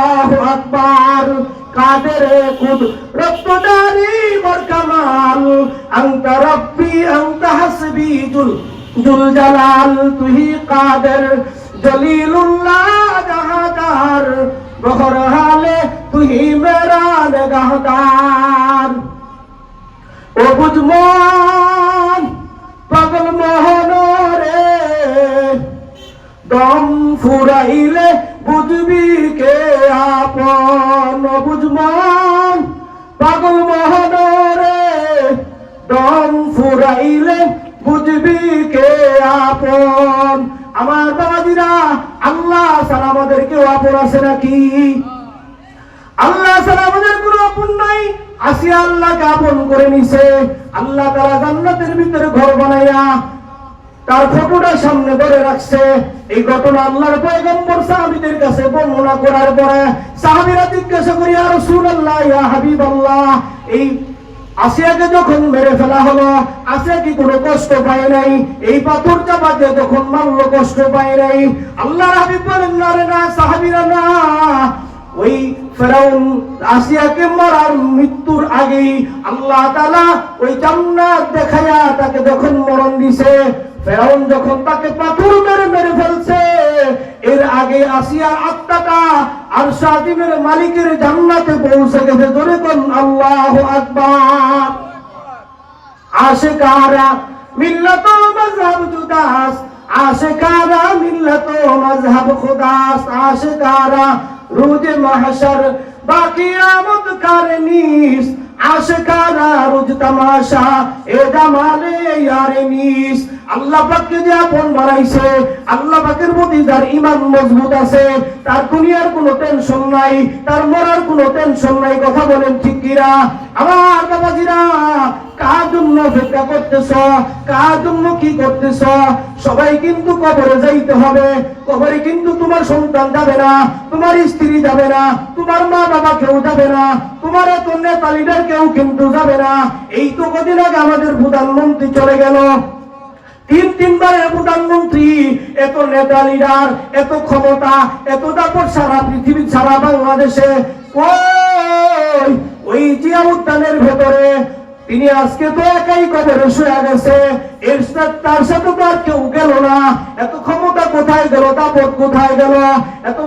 আল্লাহু আকবার। কাদের কুদরত দারি বর কামাল, আনতা রব্বি আনতা হাসবি জুল জালাল। তুহি কাদের জলিলুল্লাহ জাহাদার, বহর হালে তুহি মেরা নিগাহদার। ও বুঝমন পাগল মোহন রে, দম ফুরাইলে বুঝবি কে আপন। ও বুঝমন পাগল মোহন রে, দম ফুরাইলে বুঝবি কে আপন। আমার বাবাজিরা, আল্লাহ ছাড়া আমাদের কেউ আপন আছে নাকি? আল্লাহ ছাড়া আমাদের কোনো আপন নাই। আসিয়া আল্লাহকে আপন করে নিছে। আল্লাহ তাআলা জান্নাতের ভিতরে ঘর বানাইয়া তার ফটোটা সামনে ধরে রাখছে। এই ঘটনা আল্লাহর পয়গম্বর সাহাবীদের কাছে বর্ণনা করার পরে সাহাবীরা জিজ্ঞাসা করে, ইয়া রাসূলুল্লাহ, ইয়া হাবিবাল্লাহ, এই আসিয়াকে যখন মেরে ফেলা হলো, আসিয়া কি কোনো কষ্ট পায় নাই? এই পাথর চাপা দিয়ে যখন মারলো, কষ্ট পায় নাই? আল্লাহর হাবিব বলেন, না রে না সাহাবীরা, না। ওই ফেরাউন আসিয়াকে মারার মৃত্যুর আগেই আল্লাহ তাআলা ওই জান্নাত দেখায়া তাকে যখন মরণ দিছে, ফেরাউন যখন তাকে পাথর মেরে মেরে ফেলছে, এর আগে আসিয়ার আত্মাটা আরশ আজিমের মালিকের জান্নাতে পৌঁছে গেছে। জোরে কোন আল্লাহু আকবার। আশিকারা মিল্লাত মাযহাব জুদাস, আশিকারা মিল্লাত মাযহাব খুদাস। আশিকারা রোজে মাহশর বাকিয়ামত কারনিস, আশিকারা রোজ তামাশা এ জামালে ইয়ারে নিস। আল্লাহ পাককে যে আপন বানাইছে, আল্লাহ পাকের প্রতি যার ঈমান মজবুত আছে, তার দুনিয়ার কোনো টেনশন নাই, তার মরার কোনো টেনশন নাই। কথা বলেন ঠিক কিনা? আমার বাবাজিরা, কার জন্য অপেক্ষা করতেছ? কার জন্য কি করতেছ? সবাই কিন্তু কবরে যাইতে হবে। কবরে কিন্তু তোমার সন্তান যাবে না, তোমার স্ত্রী যাবে না, তোমার মা বাবা কেউ যাবে না, তোমার এত নেতা লিডার কেউ কিন্তু যাবে না। এই তো কদিন আগে আমাদের প্রধানমন্ত্রী চলে গেল। তিনবারের প্রধানমন্ত্রী, এত নেতা লিডার, এত ক্ষমতা, এত দাপট সারা পৃথিবী, সারা বাংলাদেশে। ওই জিয়া উদ্যানের ভেতরে তিনি আজকে তো একাই কবরে শুয়ে গেছে। তার সাথে তো আর কেউ গেল না। এত ক্ষমতা কোথায় গেল? দাপট কোথায় গেল? এত